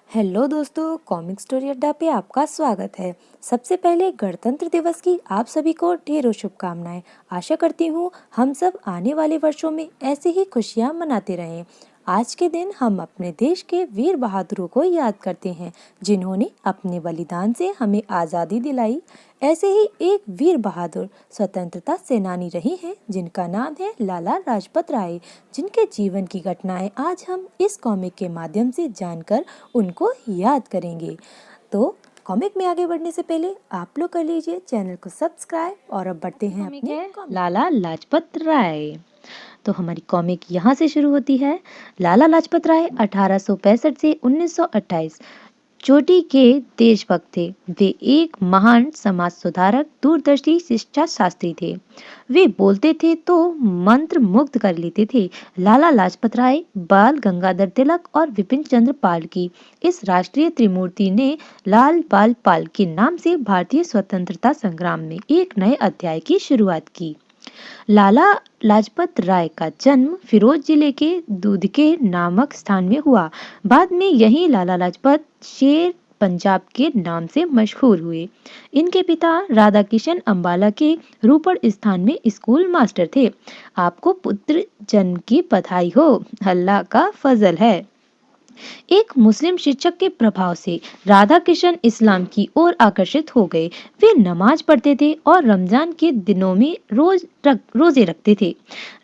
Hello दोस्तों, comic story अड्डा पे आपका स्वागत है। सबसे पहले गणतंत्र दिवस की आप सभी को ढेरों शुभकामनाएं। आशा करती हूँ हम सब आने वाले वर्षों में ऐसे ही खुशियाँ मनाते रहें। आज के दिन हम अपने देश के वीर बहादुरों को याद करते हैं जिन्होंने अपने बलिदान से हमें आज़ादी दिलाई। ऐसे ही एक वीर बहादुर स्वतंत्रता सेनानी रही हैं जिनका नाम है लाला लाजपत राय, जिनके जीवन की घटनाएं आज हम इस कॉमिक के माध्यम से जानकर उनको याद करेंगे। तो कॉमिक में आगे बढ़ने से पहले आप लोग कर लीजिए चैनल को सब्सक्राइब और अब बढ़ते हैं अपने लाला लाजपत राय। तो हमारी कॉमिक यहाँ से शुरू होती है। लाला लाजपत राय 1865 से 1928 चोटी के देशभक्त थे। वे एक महान समाज सुधारक, दूरदर्शी शिक्षा शास्त्री थे। वे बोलते थे तो मंत्र मुग्ध कर लेते थे। लाला लाजपत राय बाल गंगाधर तिलक और विपिन चंद्र पाल की इस राष्ट्रीय त्रिमूर्ति ने लाल बाल पाल के नाम से भारतीय स्वतंत्रता संग्राम में एक नए अध्याय की शुरुआत की। लाला लाजपत राय का जन्म फिरोज जिले के दूधके नामक स्थान में हुआ। बाद में यही लाला लाजपत शेर पंजाब के नाम से मशहूर हुए। इनके पिता राधा किशन अम्बाला के रूपड़ स्थान में स्कूल मास्टर थे। आपको पुत्र जन्म की बधाई हो, अल्लाह का फजल है। एक मुस्लिम शिक्षक के प्रभाव से राधा किशन इस्लाम की ओर आकर्षित हो गए। वे नमाज पढ़ते थे और रमजान के दिनों में रोजे रखते थे।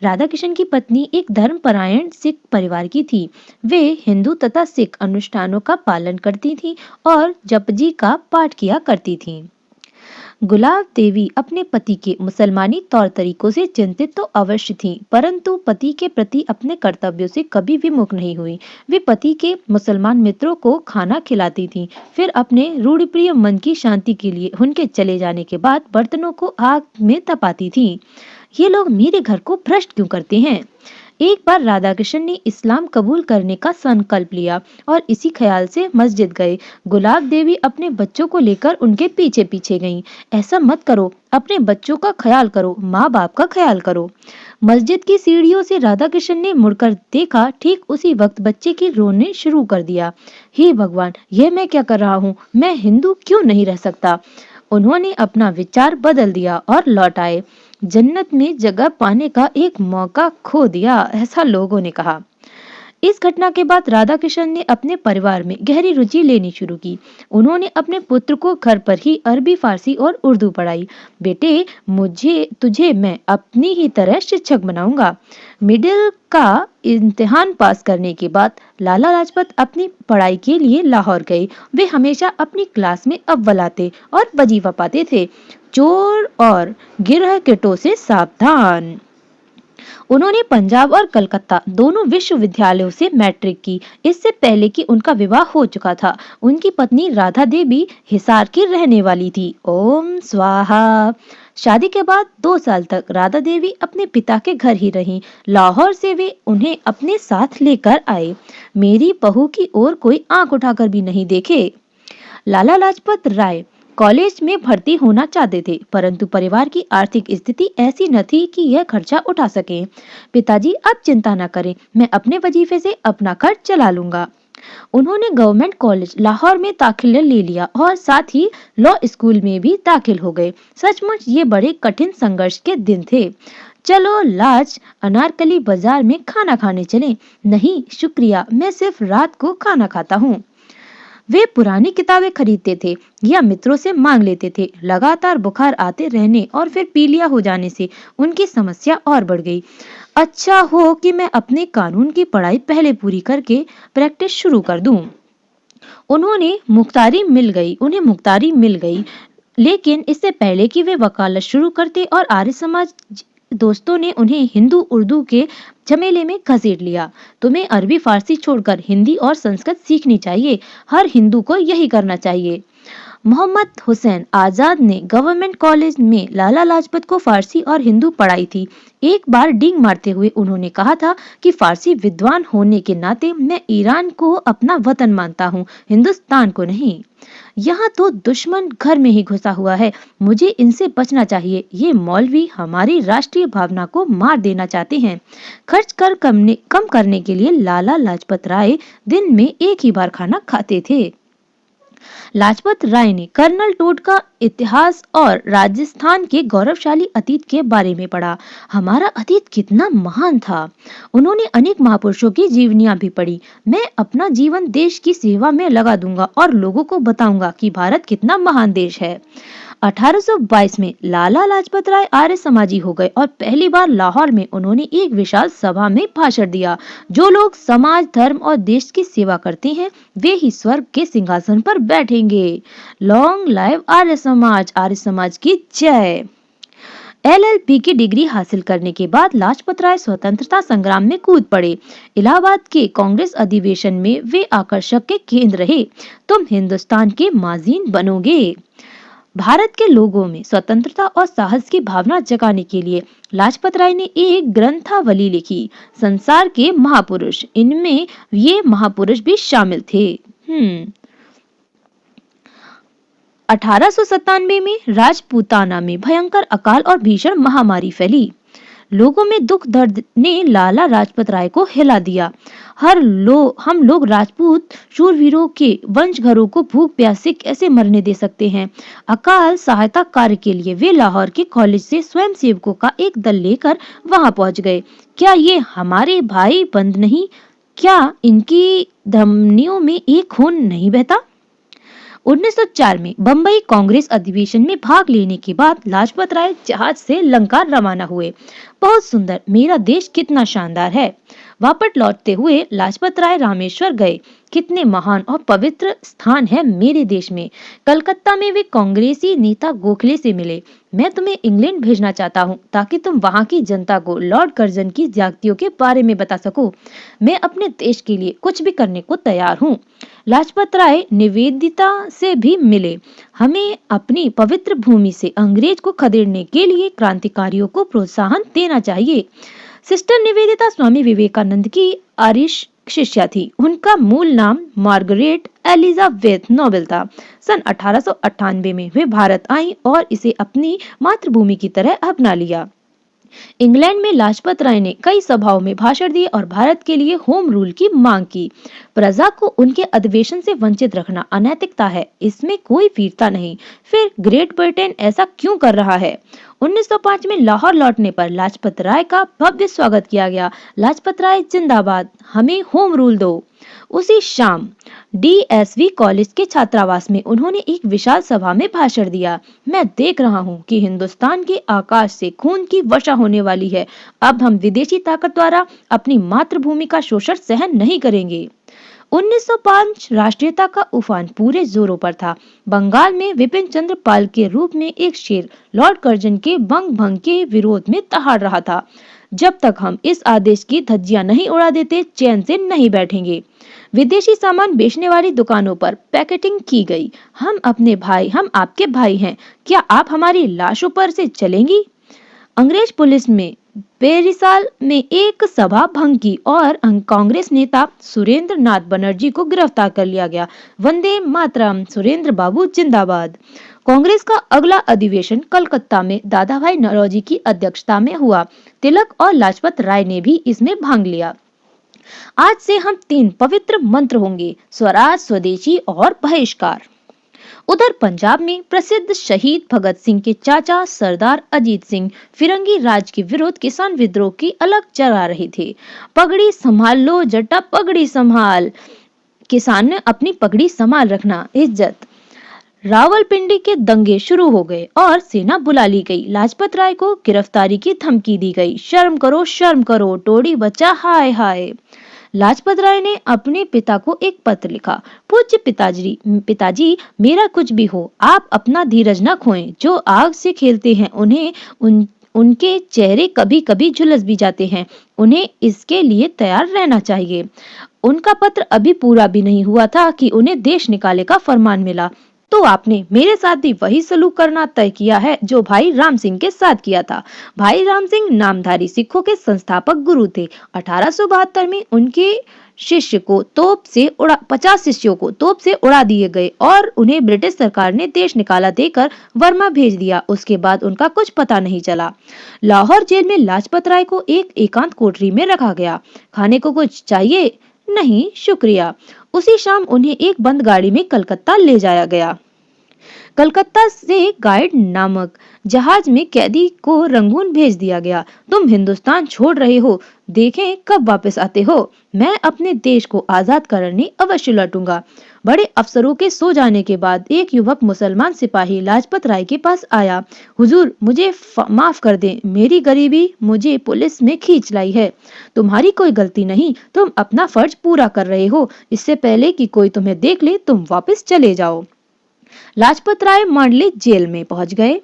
राधा किशन की पत्नी एक धर्मपरायण सिख परिवार की थी। वे हिंदू तथा सिख अनुष्ठानों का पालन करती थीं और जपजी का पाठ किया करती थीं। गुलाब देवी अपने पति के मुसलमानी तौर तरीकों से चिंतित तो अवश्य थीं, परंतु पति के प्रति अपने कर्तव्यों से कभी विमुख नहीं हुई। वे पति के मुसलमान मित्रों को खाना खिलाती थीं, फिर अपने रूढ़िप्रिय मन की शांति के लिए उनके चले जाने के बाद बर्तनों को आग में तपाती थीं। ये लोग मेरे घर को भ्रष्ट क्यों करते हैं? एक बार राधा कृष्ण ने इस्लाम कबूल करने का संकल्प लिया और इसी ख्याल से मस्जिद गए। गुलाब देवी अपने बच्चों को लेकर उनके पीछे पीछे गईं। ऐसा मत करो, अपने बच्चों का ख्याल करो, माँ बाप का ख्याल करो। मस्जिद की सीढ़ियों से राधा कृष्ण ने मुड़कर देखा। ठीक उसी वक्त बच्चे की रोने शुरू कर दिया। हे भगवान, यह मैं क्या कर रहा हूँ? मैं हिंदू क्यों नहीं रह सकता? उन्होंने अपना विचार बदल दिया और लौट आए। जन्नत में जगह पाने का एक मौका खो दिया, ऐसा लोगों ने कहा। इस घटना के बाद राधा किशन ने अपने परिवार में गहरी रुचि लेनी शुरू की। उन्होंने अपने पुत्र को घर पर ही अरबी, फारसी और उर्दू पढ़ाई। बेटे, तुझे मैं अपनी ही तरह शिक्षक बनाऊंगा। मिडिल का इम्तिहान पास करने के बाद लाला लाजपत अपनी पढ़ाई के लिए लाहौर गए। वे हमेशा अपनी क्लास में अव्वल आते और वजीफा पाते थे। चोर और गिरहकेटों से सावधान। उन्होंने पंजाब और कलकत्ता दोनों विश्वविद्यालयों से मैट्रिक की। इससे पहले कि उनका विवाह हो चुका था। उनकी पत्नी राधा देवी हिसार की रहने वाली थी। ओम स्वाहा। शादी के बाद 2 साल तक राधा देवी अपने पिता के घर ही रहीं। लाहौर से वे उन्हें अपने साथ लेकर आए। मेरी बहू की ओर कोई आंख उठाकर भी नहीं देखे। लाला लाजपत राय कॉलेज में भर्ती होना चाहते थे, परंतु परिवार की आर्थिक स्थिति ऐसी न थी कि यह खर्चा उठा सके। पिताजी, अब चिंता न करें, मैं अपने वजीफे से अपना खर्च चला लूंगा। उन्होंने गवर्नमेंट कॉलेज लाहौर में दाखिला ले लिया और साथ ही लॉ स्कूल में भी दाखिल हो गए। सचमुच ये बड़े कठिन संघर्ष के दिन थे। चलो लाज, अनारकली बाजार में खाना खाने चलें। नहीं शुक्रिया, मैं सिर्फ रात को खाना खाता हूँ। वे पुरानी किताबें खरीदते थे या मित्रों से मांग लेते थे। लगातार बुखार आते रहने और फिर पीलिया हो जाने से उनकी समस्या और बढ़ गई। अच्छा हो कि मैं अपने कानून की पढ़ाई पहले पूरी करके प्रैक्टिस शुरू कर दूं। उन्हें मुख्तारी मिल गई, लेकिन इससे पहले कि वे वकालत शुरू करते और आर्य समाज दोस्तों ने उन्हें हिंदू उर्दू के झमेले में घसीट लिया। तुम्हें अरबी फारसी छोड़कर हिंदी और संस्कृत सीखनी चाहिए। हर हिंदू को यही करना चाहिए। मोहम्मद हुसैन आजाद ने गवर्नमेंट कॉलेज में लाला लाजपत को फारसी और हिंदू पढ़ाई थी। एक बार डींग मारते हुए उन्होंने कहा था कि फारसी विद्वान होने के नाते मैं ईरान को अपना वतन मानता हूँ, हिंदुस्तान को नहीं। यहाँ तो दुश्मन घर में ही घुसा हुआ है, मुझे इनसे बचना चाहिए। ये मौलवी हमारी राष्ट्रीय भावना को मार देना चाहते हैं। खर्च कर कम करने के लिए लाला लाजपत राय दिन में एक ही बार खाना खाते थे। लाजपत राय ने कर्नल टोड का इतिहास और राजस्थान के गौरवशाली अतीत के बारे में पढ़ा। हमारा अतीत कितना महान था। उन्होंने अनेक महापुरुषों की जीवनियां भी पढ़ी। मैं अपना जीवन देश की सेवा में लगा दूंगा और लोगों को बताऊंगा कि भारत कितना महान देश है। 1822 में लाला लाजपत राय आर्य समाजी हो गए और पहली बार लाहौर में उन्होंने एक विशाल सभा में भाषण दिया। जो लोग समाज, धर्म और देश की सेवा करते हैं वे ही स्वर्ग के सिंहासन पर बैठेंगे। लॉन्ग लाइव आर्य समाज की जय। LLB की डिग्री हासिल करने के बाद लाजपत राय स्वतंत्रता संग्राम में कूद पड़े। इलाहाबाद के कांग्रेस अधिवेशन में वे आकर्षक के केंद्र रहे। तुम हिंदुस्तान के माजीन बनोगे। भारत के लोगों में स्वतंत्रता और साहस की भावना जगाने के लिए लाजपत राय ने एक ग्रंथावली लिखी, संसार के महापुरुष। इनमें ये महापुरुष भी शामिल थे। 1897 में राजपूताना में भयंकर अकाल और भीषण महामारी फैली। लोगों में दुख दर्द ने लाला लाजपत राय को हिला दिया। हम लोग राजपूत शूरवीरों के वंशघरों को भूख प्यास से कैसे मरने दे सकते हैं। अकाल सहायता कार्य के लिए वे लाहौर के कॉलेज से स्वयंसेवकों का एक दल लेकर वहां पहुंच गए। क्या ये हमारे भाई बंद नहीं? क्या इनकी धमनियों में एक खून नहीं बहता? 1904 में बंबई कांग्रेस अधिवेशन में भाग लेने के बाद लाजपत राय जहाज से लंका रवाना हुए। बहुत सुंदर, मेरा देश कितना शानदार है। वापस लौटते हुए लाजपत राय रामेश्वर गए। कितने महान और पवित्र स्थान है मेरे देश में। कलकत्ता में वे कांग्रेसी नेता गोखले से मिले। मैं तुम्हें इंग्लैंड भेजना चाहता हूँ ताकि तुम वहाँ की जनता को लॉर्ड कर्जन की ज्यादतियों के बारे में बता सको। मैं अपने देश के लिए कुछ भी करने को तैयार हूँ। लाजपत राय निवेदिता से भी मिले। हमें अपनी पवित्र भूमि से अंग्रेज को खदेड़ने के लिए क्रांतिकारियों को प्रोत्साहन देना चाहिए। सिस्टर निवेदिता स्वामी विवेकानंद की आर्यिश शिष्या थी। उनका मूल नाम मार्गरेट एलिजाबेथ नोबेल था। सन 1898 में वे भारत आई और इसे अपनी मातृभूमि की तरह अपना लिया। इंग्लैंड में लाजपत राय ने कई सभाओं में भाषण दिए और भारत के लिए होम रूल की मांग की। प्रजा को उनके अधिवेशन से वंचित रखना अनैतिकता है, इसमें कोई वीरता नहीं। फिर ग्रेट ब्रिटेन ऐसा क्यों कर रहा है? 1905 में लाहौर लौटने पर लाजपत राय का भव्य स्वागत किया गया। लाजपत राय जिंदाबाद, हमें होम रूल दो। उसी शाम DSV कॉलेज के छात्रावास में उन्होंने एक विशाल सभा में भाषण दिया। मैं देख रहा हूँ कि हिंदुस्तान के आकाश से खून की वर्षा होने वाली है। अब हम विदेशी ताकत द्वारा अपनी मातृभूमि का शोषण सहन नहीं करेंगे। 1905 राष्ट्रीयता का उफान पूरे जोरों पर था। बंगाल में विपिन चंद्र पाल के रूप में एक शेर लॉर्ड कर्जन के बंग भंग के विरोध में दहाड़ रहा था। जब तक हम इस आदेश की धज्जियां नहीं उड़ा देते, चैन से नहीं बैठेंगे। विदेशी सामान बेचने वाली दुकानों पर पैकेटिंग की गई। हम आपके भाई हैं। क्या आप हमारी लाशों पर से चलेंगी? अंग्रेज पुलिस में पेरिसाल में एक सभा भंग की और कांग्रेस नेता सुरेंद्र नाथ बनर्जी को गिरफ्तार कर लिया गया। वंदे मातरम, सुरेंद्र बाबू जिंदाबाद। कांग्रेस का अगला अधिवेशन कलकत्ता में दादा भाई नौरोजी की अध्यक्षता में हुआ। तिलक और लाजपत राय ने भी इसमें भाग लिया। आज से हम 3 पवित्र मंत्र होंगे, स्वराज, स्वदेशी और बहिष्कार। उधर पंजाब में प्रसिद्ध शहीद भगत सिंह के चाचा सरदार अजीत सिंह फिरंगी राज के विरुद्ध किसान विद्रोह की अलग चला रहे थे। पगड़ी संभाल लो जट्टा, पगड़ी संभाल। किसान ने अपनी पगड़ी संभाल रखना, इज्जत। रावलपिंडी के दंगे शुरू हो गए और सेना बुला ली गई। लाजपत राय को गिरफ्तारी की धमकी दी गई। शर्म करो, टोडी बच्चा, हाय हाय। लाजपत राय ने अपने पिता को एक पत्र लिखा। पूज्य पिताजी, मेरा कुछ भी हो, आप अपना धीरज न खोएं। जो आग से खेलते हैं उनके चेहरे कभी कभी झुलस भी जाते हैं। उन्हें इसके लिए तैयार रहना चाहिए। उनका पत्र अभी पूरा भी नहीं हुआ था कि उन्हें देश निकाले का फरमान मिला। तो आपने मेरे साथ भी वही सलूक करना तय किया है जो भाई राम सिंह के साथ किया था। भाई राम सिंह नामधारी सिखों के संस्थापक गुरु थे। 1872 में उनके 50 शिष्यों को तोप से उड़ा दिए गए और उन्हें ब्रिटिश सरकार ने देश निकाला देकर बर्मा भेज दिया। उसके बाद उनका कुछ पता नहीं चला। लाहौर जेल में लाजपत राय को एक एकांत कोठरी में रखा गया। खाने को कुछ चाहिए? नहीं शुक्रिया। उसी शाम उन्हें एक बंद गाड़ी में कलकत्ता ले जाया गया। कलकत्ता से गाइड नामक जहाज में कैदी को रंगून भेज दिया गया। तुम हिंदुस्तान छोड़ रहे हो, देखें कब वापस आते हो। मैं अपने देश को आजाद करने अवश्य लौटूंगा। बड़े अफसरों के सो जाने के बाद एक युवक मुसलमान सिपाही लाजपत राय के पास आया। हुजूर, मुझे माफ कर दें, मेरी गरीबी मुझे पुलिस में खींच लाई है। तुम्हारी कोई गलती नहीं, तुम अपना फर्ज पूरा कर रहे हो। इससे पहले कि कोई तुम्हें देख ले, तुम वापस चले जाओ। लाजपत राय मांडले जेल में पहुंच गए।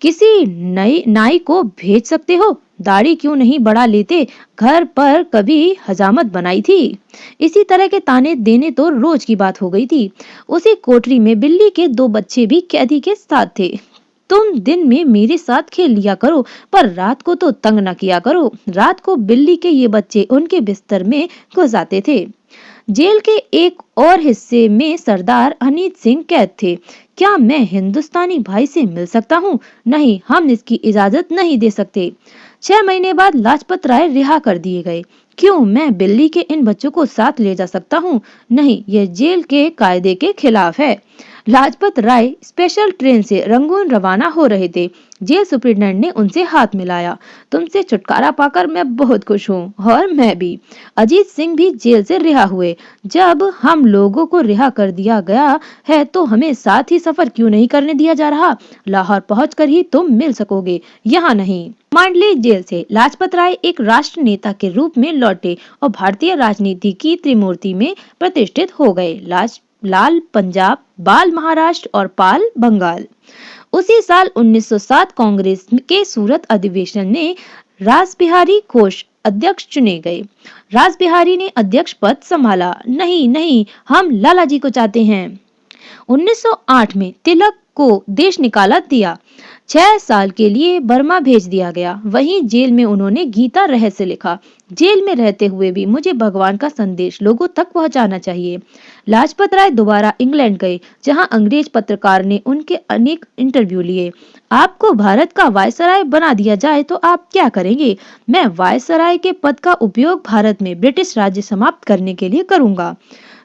किसी नई नाई को भेज सकते हो, दाढ़ी क्यों नहीं बढ़ा लेते, घर पर कभी हजामत बनाई थी। इसी तरह के ताने देने तो रोज की बात हो गई थी। उसी कोठरी में बिल्ली के 2 बच्चे भी कैदी के साथ थे। तुम दिन में मेरे साथ खेल लिया करो, पर रात को तो तंग न किया करो। रात को बिल्ली के ये बच्चे उनके बिस्तर में घुस आते थे। जेल के एक और हिस्से में सरदार अनीत सिंह कैद थे। क्या मैं हिंदुस्तानी भाई से मिल सकता हूँ? नहीं, हम इसकी इजाजत नहीं दे सकते। 6 महीने बाद लाजपत राय रिहा कर दिए गए। क्यों मैं बिल्ली के इन बच्चों को साथ ले जा सकता हूँ? नहीं, यह जेल के कायदे के खिलाफ है। लाजपत राय स्पेशल ट्रेन से रंगून रवाना हो रहे थे। जेल सुपरिटेंडेंट ने उनसे हाथ मिलाया। तुमसे छुटकारा पाकर मैं बहुत खुश हूँ। और मैं भी। अजीत सिंह भी जेल से रिहा हुए। जब हम लोगों को रिहा कर दिया गया है तो हमें साथ ही सफर क्यों नहीं करने दिया जा रहा? लाहौर पहुंचकर ही तुम मिल सकोगे, यहाँ नहीं। मांडले जेल से लाजपत राय एक राष्ट्र नेता के रूप में लौटे और भारतीय राजनीति की त्रिमूर्ति में प्रतिष्ठित हो गए। लाल पंजाब, बाल महाराष्ट्र और पाल बंगाल। उसी साल 1907 कांग्रेस के सूरत अधिवेशन ने रासबिहारी घोष अध्यक्ष चुने गए। रासबिहारी ने अध्यक्ष पद संभाला। नहीं नहीं, हम लालाजी को चाहते हैं। 1908 में तिलक को देश निकाला दिया। 6 साल के लिए बर्मा भेज दिया गया। वहीं जेल में उन्होंने गीता रहस्य लिखा। जेल में रहते हुए भी मुझे भगवान का संदेश लोगों तक पहुंचाना चाहिए। लाजपत राय दोबारा इंग्लैंड गए, जहां अंग्रेज पत्रकार ने उनके अनेक इंटरव्यू लिए। आपको भारत का वायसराय बना दिया जाए तो आप क्या करेंगे? मैं वायसराय के पद का उपयोग भारत में ब्रिटिश राज्य समाप्त करने के लिए करूंगा।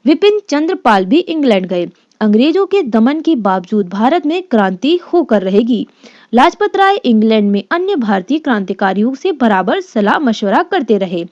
विपिन चंद्र पाल भी इंग्लैंड गए। अंग्रेजों के दमन के बावजूद भारत में क्रांति होकर रहेगी। लाजपत राय इंग्लैंड में अन्य भारतीय क्रांतिकारियों से बराबर सलाह मशवरा करते रहे।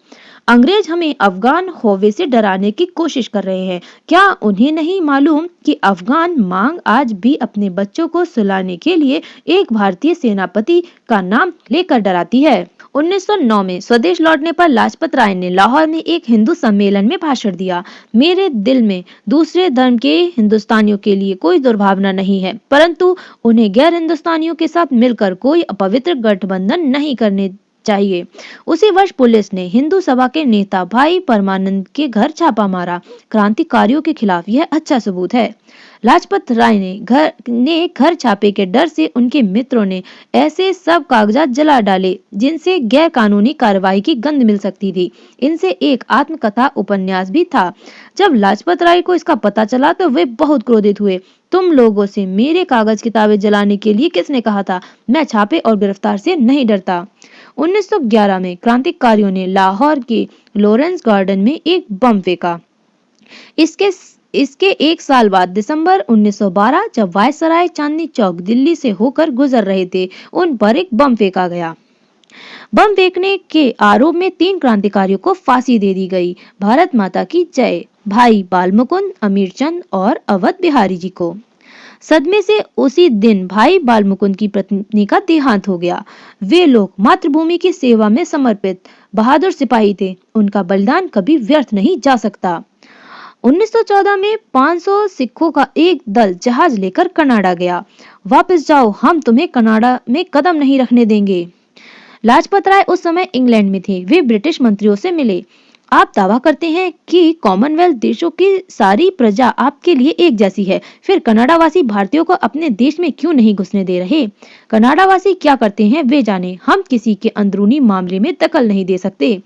अंग्रेज हमें अफगान हौवे से डराने की कोशिश कर रहे हैं। क्या उन्हें नहीं मालूम कि अफगान मांग आज भी अपने बच्चों को सुलाने के लिए एक भारतीय सेनापति का नाम लेकर डराती है? 1909 में स्वदेश लौटने पर लाजपत राय ने लाहौर में एक हिंदू सम्मेलन में भाषण दिया। मेरे दिल में दूसरे धर्म के हिंदुस्तानियों के लिए कोई दुर्भावना नहीं है, परंतु उन्हें गैर हिंदुस्तानियों के साथ मिलकर कोई अपवित्र गठबंधन नहीं करने चाहिए। उसी वर्ष पुलिस ने हिंदू सभा के नेता भाई परमानंद के घर छापा मारा। क्रांतिकारियों के खिलाफ यह अच्छा सबूत है। लाजपत राय ने घर छापे के डर से उनके मित्रों ने ऐसे सब कागजात जला डाले जिनसे गैर कानूनी कार्रवाई की गंध मिल सकती थी। इनसे एक आत्मकथा उपन्यास भी था। जब लाजपत राय को इसका पता चला तो वे बहुत क्रोधित हुए। तुम लोगों से मेरे कागज किताबें जलाने के लिए किसने कहा था? मैं छापे और गिरफ्तार से नहीं डरता। 1911 में क्रांतिकारियों ने लाहौर के लॉरेंस गार्डन में एक बम फेंका। इसके 1 साल बाद दिसंबर 1912 जब वायसराय चांदनी चौक दिल्ली से होकर गुजर रहे थे, उन पर एक बम फेंका गया। बम फेंकने के आरोप में 3 क्रांतिकारियों को फांसी दे दी गई। भारत माता की जय। भाई बालमुकुंद, अमीरचंद और अवध बिहारी जी को। सदमे से उसी दिन भाई बालमुकुंद की पत्नी का देहांत हो गया। वे लोग मातृभूमि की सेवा में समर्पित बहादुर सिपाही थे। उनका बलिदान कभी व्यर्थ नहीं जा सकता। 1914 में 500 सिखों का एक दल जहाज लेकर कनाडा गया। वापस जाओ, हम तुम्हें कनाडा में कदम नहीं रखने देंगे। लाजपत राय उस समय इंग्लैंड में थे। वे ब्रिटिश मंत्रियों से मिले। आप दावा करते हैं कि कॉमनवेल्थ देशों की सारी प्रजा आपके लिए एक जैसी है, फिर कनाडावासी भारतीयों को अपने देश में क्यों नहीं घुसने दे रहे? कनाडावासी क्या करते हैं वे जाने, हम किसी के अंदरूनी मामले में दखल नहीं दे सकते।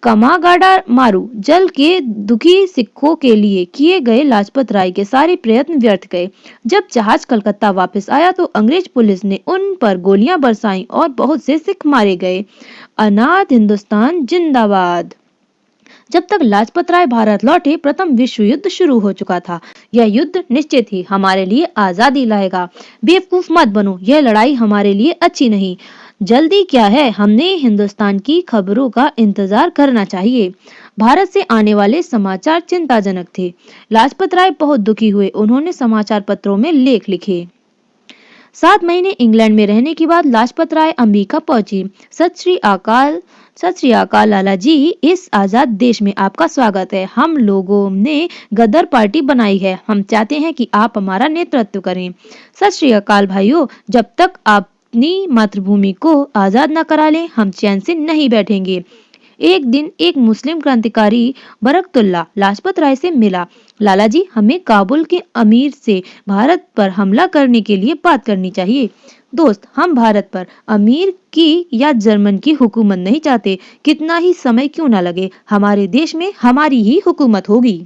कमागाडा मारू जल के दुखी सिखों के लिए किए गए लाजपत राय के सारे प्रयत्न व्यर्थ गए। जब जहाज कलकत्ता वापस आया तो अंग्रेज पुलिस ने उन पर गोलियां बरसाईं और बहुत से सिख मारे गए। अनाथ हिंदुस्तान जिंदाबाद। जब तक लाजपत राय भारत लौटे प्रथम विश्व युद्ध शुरू हो चुका था। यह युद्ध निश्चित ही हमारे लिए आजादी लाएगा। बेवकूफ मत बनो, यह लड़ाई हमारे लिए अच्छी नहीं। जल्दी क्या है, हमने हिंदुस्तान की खबरों का इंतजार करना चाहिए। भारत से आने वाले समाचार चिंताजनक थे। लाजपत राय बहुत दुखी हुए। उन्होंने समाचार पत्रों में लेख लिखे। 7 महीने इंग्लैंड में रहने के बाद लाजपत राय अमेरिका पहुंची। सत श्री अकाल लाला जी, इस आजाद देश में आपका स्वागत है। हम लोगों ने गदर पार्टी बनाई है। हम चाहते हैं कि आप हमारा नेतृत्व करें। सत श्री अकाल भाइयों, जब तक आप अपनी मातृभूमि को आजाद न करा लें, हम चैन से नहीं बैठेंगे। एक दिन एक मुस्लिम क्रांतिकारी बरकतुल्ला लाजपत राय से मिला। लाला जी, हमें काबुल के अमीर से भारत पर हमला करने के लिए बात करनी चाहिए। दोस्त, हम भारत पर अमीर की या जर्मन की हुकूमत नहीं चाहते। कितना ही समय क्यों न लगे, हमारे देश में हमारी ही हुकूमत होगी।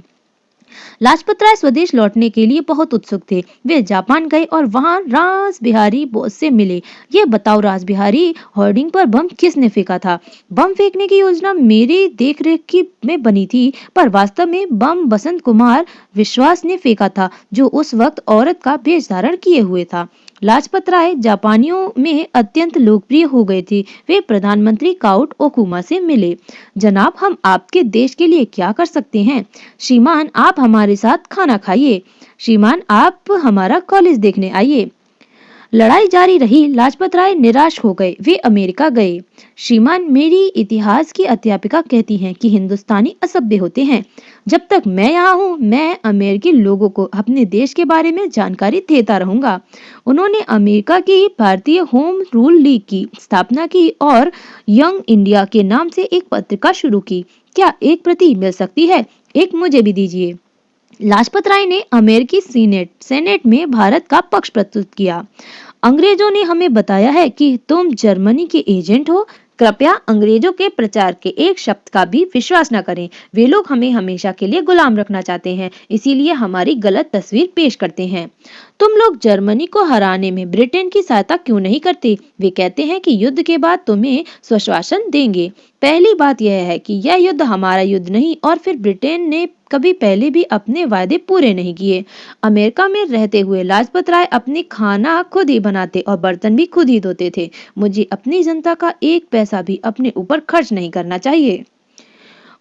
लाजपत राय स्वदेश लौटने के लिए बहुत उत्सुक थे। वे जापान गए और वहां रास बिहारी बोस से मिले। ये बताओ रास बिहारी, होर्डिंग पर बम किसने फेंका था? बम फेंकने की योजना मेरी देखरेख की में बनी थी, पर वास्तव में बम बसंत कुमार विश्वास ने फेंका था, जो उस वक्त औरत का वेश धारण किए हुए था। लाजपत राय जापानियों में अत्यंत लोकप्रिय हो गए थे। वे प्रधानमंत्री काउट ओकुमा से मिले। जनाब, हम आपके देश के लिए क्या कर सकते हैं? श्रीमान, आप हमारे साथ खाना खाइए। श्रीमान, आप हमारा कॉलेज देखने आइए। लड़ाई जारी रही। लाजपत राय निराश हो गए। वे अमेरिका गए। श्रीमान, मेरी इतिहास की अध्यापिका कहती हैं कि हिंदुस्तानी असभ्य होते हैं। जब तक मैं यहाँ हूँ, मैं अमेरिकी लोगों को अपने देश के बारे में जानकारी देता रहूंगा। उन्होंने अमेरिका की भारतीय होम रूल लीग की स्थापना की और यंग इंडिया के नाम से एक पत्रिका शुरू की। क्या एक प्रति मिल सकती है? एक मुझे भी दीजिए। लाजपत राय ने अमेरिकी सेनेट में भारत का पक्ष प्रस्तुत किया। अंग्रेजों ने हमें बताया है कि तुम जर्मनी के एजेंट हो। कृपया अंग्रेजों के प्रचार के एक शब्द का भी विश्वास न करें। वे लोग हमें हमेशा के लिए गुलाम रखना चाहते हैं, इसीलिए हमारी गलत तस्वीर पेश करते हैं। तुम लोग जर्मनी को हराने में ब्रिटेन की सहायता क्यों नहीं करते? वे कहते हैं कि युद्ध के बाद तुम्हें स्वशासन देंगे। पहली बात यह है कि यह युद्ध हमारा युद्ध नहीं, और फिर ब्रिटेन ने कभी पहले भी अपने वादे पूरे नहीं किए। अमेरिका में रहते हुए लाजपत राय अपनी खाना खुद ही बनाते और बर्तन भी खुद ही धोते थे। मुझे अपनी जनता का एक पैसा भी अपने ऊपर खर्च नहीं करना चाहिए।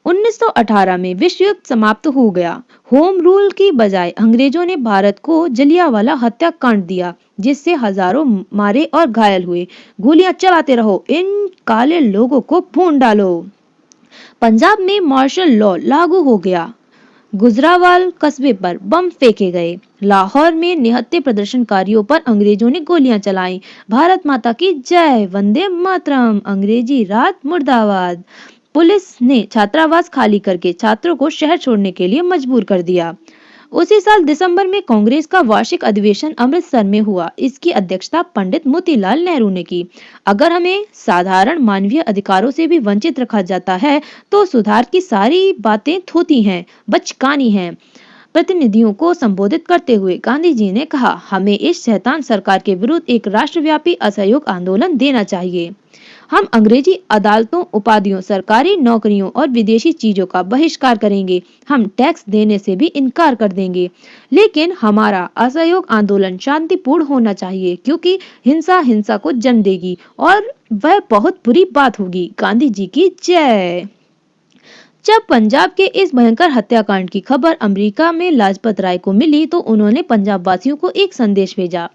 1918 में विश्व युद्ध समाप्त हो गया। होम रूल की बजाय अंग्रेजों ने भारत को जलियांवाला हत्याकांड दिया, जिससे हजारों मारे और घायल हुए। गोलियां चलाते रहो, इन काले लोगों को भून डालो। पंजाब में मार्शल लॉ लागू हो गया। गुजरावाल कस्बे पर बम फेंके गए। लाहौर में निहत्थे प्रदर्शनकारियों पर अंग्रेजों ने गोलियां चलाईं। भारत माता की जय, वंदे मातरम, अंग्रेजी राज मुर्दाबाद। पुलिस ने छात्रावास खाली करके छात्रों को शहर छोड़ने के लिए मजबूर कर दिया। उसी साल दिसंबर में कांग्रेस का वार्षिक अधिवेशन अमृतसर में हुआ। इसकी अध्यक्षता पंडित मोतीलाल नेहरू ने की। अगर हमें साधारण मानवीय अधिकारों से भी वंचित रखा जाता है तो सुधार की सारी बातें थोती हैं, बचकानी हैं। प्रतिनिधियों को संबोधित करते हुए गांधी जी ने कहा, हमें इस शैतान सरकार के विरुद्ध एक राष्ट्रव्यापी असहयोग आंदोलन देना चाहिए। हम अंग्रेजी अदालतों, उपाधियों, सरकारी नौकरियों और विदेशी चीजों का बहिष्कार करेंगे। हम टैक्स देने से भी इनकार कर देंगे। लेकिन हमारा असहयोग आंदोलन शांतिपूर्ण होना चाहिए, क्योंकि हिंसा हिंसा को जन्म देगी और वह बहुत बुरी बात होगी। गांधी जी की जय। जब पंजाब के इस भयंकर हत्याकांड की खबर अमेरिका में लाजपत राय को मिली तो उन्होंने पंजाब वासियों को एक संदेश भेजा।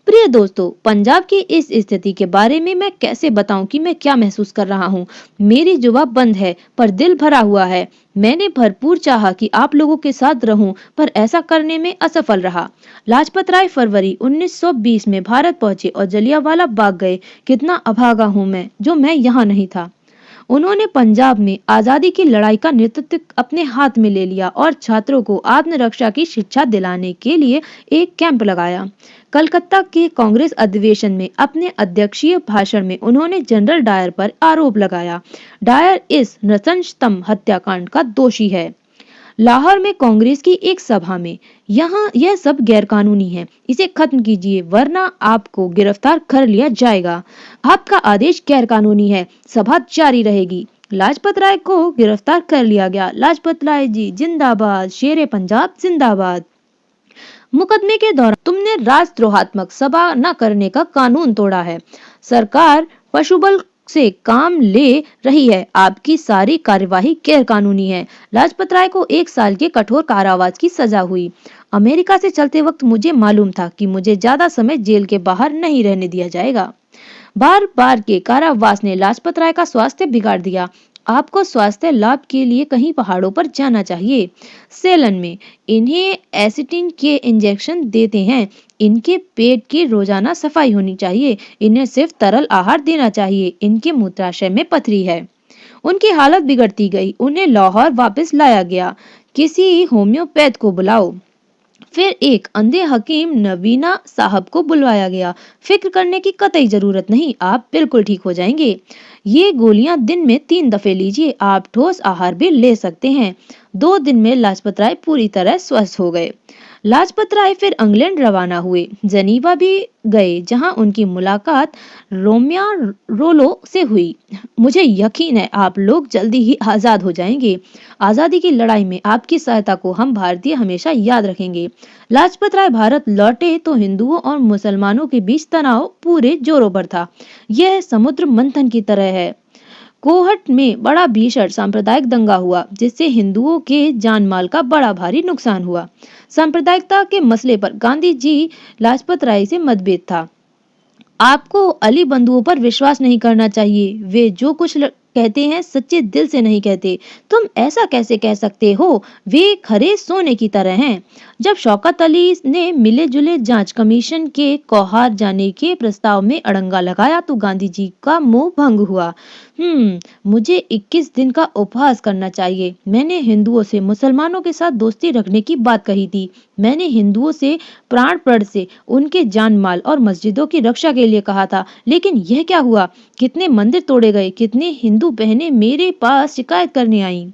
प्रिय दोस्तों, पंजाब की इस स्थिति के बारे में मैं कैसे बताऊं कि मैं क्या महसूस कर रहा हूं। मेरी जुबान बंद है, पर दिल भरा हुआ है। मैंने भरपूर चाहा कि आप लोगों के साथ रहूं, पर ऐसा करने में असफल रहा। लाजपत राय फरवरी 1920 में भारत पहुंचे और जलियांवाला बाग गए। कितना अभागा हूं मैं, जो मैं यहाँ नहीं था। उन्होंने पंजाब में आजादी की लड़ाई का नेतृत्व अपने हाथ में ले लिया और छात्रों को आत्मरक्षा की शिक्षा दिलाने के लिए एक कैंप लगाया। कलकत्ता के कांग्रेस अधिवेशन में अपने अध्यक्षीय भाषण में उन्होंने जनरल डायर पर आरोप लगाया। डायर इस नृशंसतम हत्याकांड का दोषी है। लाहौर में कांग्रेस की एक सभा में, यहाँ यह सब गैरकानूनी है, इसे खत्म कीजिए वरना आपको गिरफ्तार कर लिया जाएगा। आपका आदेश गैरकानूनी है, सभा जारी रहेगी। लाजपत राय को गिरफ्तार कर लिया गया। लाजपत राय जी जिंदाबाद, शेरे पंजाब जिंदाबाद। मुकदमे के दौरान तुमने राजद्रोहात्मक सभा न करने का कानून तोड़ा है। सरकार पशुबल से काम ले रही है। आपकी सारी कार्यवाही गैर कानूनी है। लाजपत राय को 1 साल के कठोर कारावास की सजा हुई। अमेरिका से चलते वक्त मुझे मालूम था कि मुझे ज्यादा समय जेल के बाहर नहीं रहने दिया जाएगा। बार बार के कारावास ने लाजपत राय का स्वास्थ्य बिगाड़ दिया। आपको स्वास्थ्य लाभ के लिए कहीं पहाड़ों पर जाना चाहिए। सेलन में इन्हें एसिटिन के इंजेक्शन देते हैं। इनके पेट की रोजाना सफाई होनी चाहिए। इन्हें सिर्फ तरल आहार देना चाहिए। इनके मूत्राशय में पथरी है। उनकी हालत बिगड़ती गई। उन्हें लाहौर वापस लाया गया। किसी होम्योपैथ को बुलाओ। फिर एक अंधे हकीम नवीना साहब को बुलवाया गया। फिक्र करने की कतई जरूरत नहीं, आप बिल्कुल ठीक हो जाएंगे। ये गोलियां दिन में 3 दफे लीजिए। आप ठोस आहार भी ले सकते हैं। 2 दिन में लाजपत राय पूरी तरह स्वस्थ हो गए। लाजपत राय फिर इंग्लैंड रवाना हुए। जनीवा भी गए जहां उनकी मुलाकात रोमिया रोलो से हुई। मुझे यकीन है आप लोग जल्दी ही आजाद हो जाएंगे। आजादी की लड़ाई में आपकी सहायता को हम भारतीय हमेशा याद रखेंगे। लाजपत राय भारत लौटे तो हिंदुओं और मुसलमानों के बीच तनाव पूरे जोरों पर था। यह समुद्र मंथन की तरह है। कोहट में बड़ा भीषण सांप्रदायिक दंगा हुआ जिससे हिंदुओं के जान माल का बड़ा भारी नुकसान हुआ। सांप्रदायिकता के मसले पर गांधी जी लाजपत राय से मतभेद था। आपको अली बंधुओं पर विश्वास नहीं करना चाहिए। वे जो कुछ कहते हैं सच्चे दिल से नहीं कहते। तुम ऐसा कैसे कह सकते हो? वे खरे सोने की तरह हैं। जब शौकत अली ने मिले जुले जांच कमीशन के कोहार जाने के प्रस्ताव में अड़ंगा लगाया तो गांधी जी का मोह भंग हुआ। मुझे 21 दिन का उपवास करना चाहिए। मैंने हिंदुओं से मुसलमानों के साथ दोस्ती रखने की बात कही थी। मैंने हिंदुओं से प्राण प्रण से उनके जान माल और मस्जिदों की रक्षा के लिए कहा था। लेकिन यह क्या हुआ? कितने मंदिर तोड़े गए। कितने हिंदू बहनें मेरे पास शिकायत करने आईं।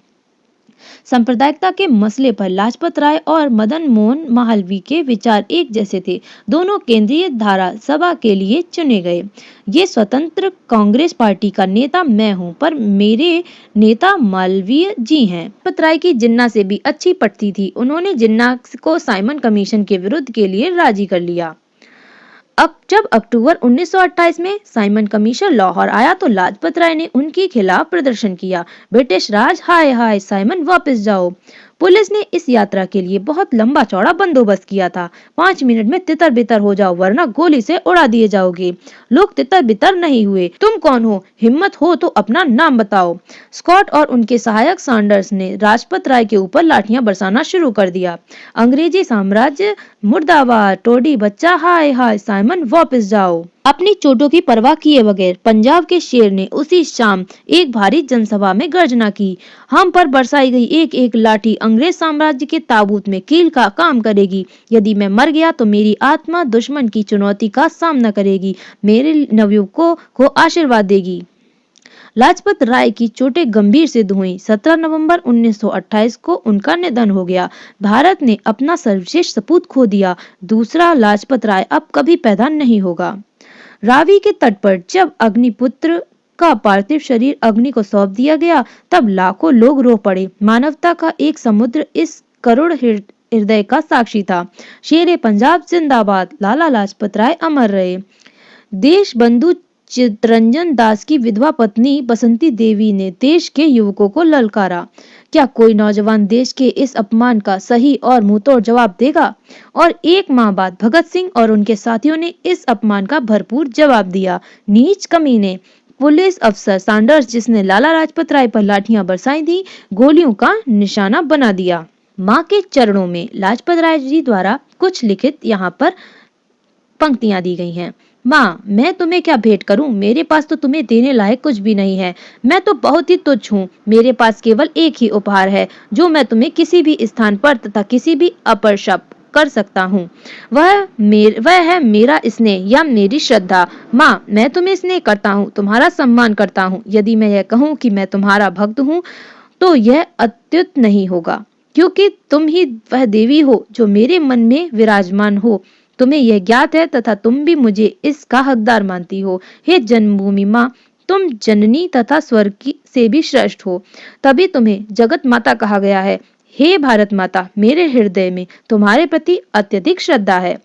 सांप्रदायिकता के मसले पर लाजपत राय और मदन मोहन मालवीय के विचार एक जैसे थे। दोनों केंद्रीय धारा सभा के लिए चुने गए। ये स्वतंत्र कांग्रेस पार्टी का नेता मैं हूं, पर मेरे नेता मालवीय जी हैं। लाजपत राय की जिन्ना से भी अच्छी पटती थी। उन्होंने जिन्ना को साइमन कमीशन के विरुद्ध के लिए राजी कर लिया। जब अक्टूबर 1928 में साइमन कमीशन लाहौर आया तो लाजपत राय ने उनके खिलाफ प्रदर्शन किया। ब्रिटिश राज, हाय हाय साइमन वापस जाओ। पुलिस ने इस यात्रा के लिए बहुत लंबा चौड़ा बंदोबस्त किया था। 5 मिनट में तितर बितर हो जाओ वरना गोली से उड़ा दिए जाओगे। लोग तितर बितर नहीं हुए। तुम कौन हो? हिम्मत हो तो अपना नाम बताओ। स्कॉट और उनके सहायक सैंडर्स ने लाजपत राय के ऊपर लाठियां बरसाना शुरू कर दिया। अंग्रेजी साम्राज्य मुर्दाबाद, टोडी बच्चा, हाय हाय साइमन वापस जाओ। अपनी चोटों की परवाह किए बगैर पंजाब के शेर ने उसी शाम एक भारी जनसभा में गर्जना की। हम पर बरसाई गई एक एक लाठी अंग्रेज साम्राज्य के ताबूत में कील का काम करेगी। यदि मैं मर गया तो मेरी आत्मा दुश्मन की चुनौती का सामना करेगी, मेरे नवयुवकों को आशीर्वाद देगी। लाजपत राय की चोटें गंभीर सिद्ध हुईं। 17 नवंबर 1928 को उनका निधन हो गया। भारत ने अपना सर्वश्रेष्ठ सपूत खो दिया। दूसरा लाजपत राय अब कभी पैदा नहीं होगा। रावी के तट पर जब अग्निपुत्र का पार्थिव शरीर अग्नि को सौंप दिया गया तब लाखों लोग रो पड़े। मानवता का एक समुद्र इस करुण हृदय का साक्षी था। शेरे पंजाब जिंदाबाद। लाला लाजपत राय अमर रहे। देश बंधु चित्तरंजन दास की विधवा पत्नी बसंती देवी ने देश के युवकों को ललकारा। क्या कोई नौजवान देश के इस अपमान का सही और मुंहतोड़ जवाब देगा? और 1 माह बाद भगत सिंह और उनके साथियों ने इस अपमान का भरपूर जवाब दिया। नीच कमीने। पुलिस अफसर सैंडर्स जिसने लाला लाजपत राय पर लाठियां बरसाई थी, गोलियों का निशाना बना दिया। मां के चरणों में लाजपत राय जी द्वारा कुछ लिखित यहाँ पर पंक्तियां दी गई हैं। माँ, मैं तुम्हें क्या भेंट करूं? मेरे पास तो तुम्हें देने लायक कुछ भी नहीं है। मैं तो बहुत ही तुच्छ हूँ। मेरे पास केवल एक ही उपहार है जो मैं तुम्हें किसी भी स्थान पर तथा किसी भी अपर्शप कर सकता हूँ। वह है मेरा स्नेह या मेरी श्रद्धा। माँ, मैं तुम्हें स्नेह करता हूँ, तुम्हारा सम्मान करता हूँ। यदि मैं यह कहूँ कि मैं तुम्हारा भक्त हूँ तो यह अत्युत नहीं होगा, क्योंकि तुम ही वह देवी हो जो मेरे मन में विराजमान हो। तुम्हें यह ज्ञात है तथा तुम भी मुझे इसका हकदार मानती हो। हे जन्मभूमि माँ, तुम जननी तथा स्वर्ग की से भी श्रेष्ठ हो, तभी तुम्हें जगत माता कहा गया है। हे भारत माता, मेरे हृदय में तुम्हारे प्रति अत्यधिक श्रद्धा है।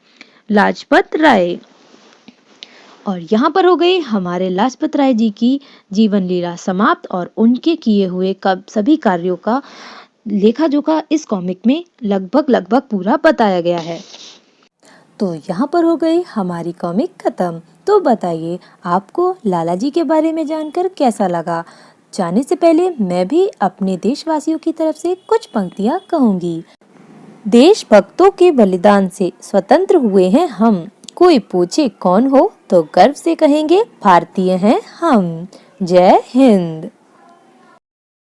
लाजपत राय। और यहाँ पर हो गई हमारे लाजपत राय जी की जीवन लीला समाप्त और उनके किए हुए सभी कार्यों का लेखा जोखा इस कॉमिक में लगभग पूरा बताया गया है। तो यहाँ पर हो गई हमारी कॉमिक खत्म। तो बताइए आपको लाला जी के बारे में जानकर कैसा लगा? जाने से पहले मैं भी अपने देशवासियों की तरफ से कुछ पंक्तियाँ कहूँगी। देशभक्तों के बलिदान से स्वतंत्र हुए हैं हम। कोई पूछे कौन हो तो गर्व से कहेंगे भारतीय हैं हम। जय हिंद।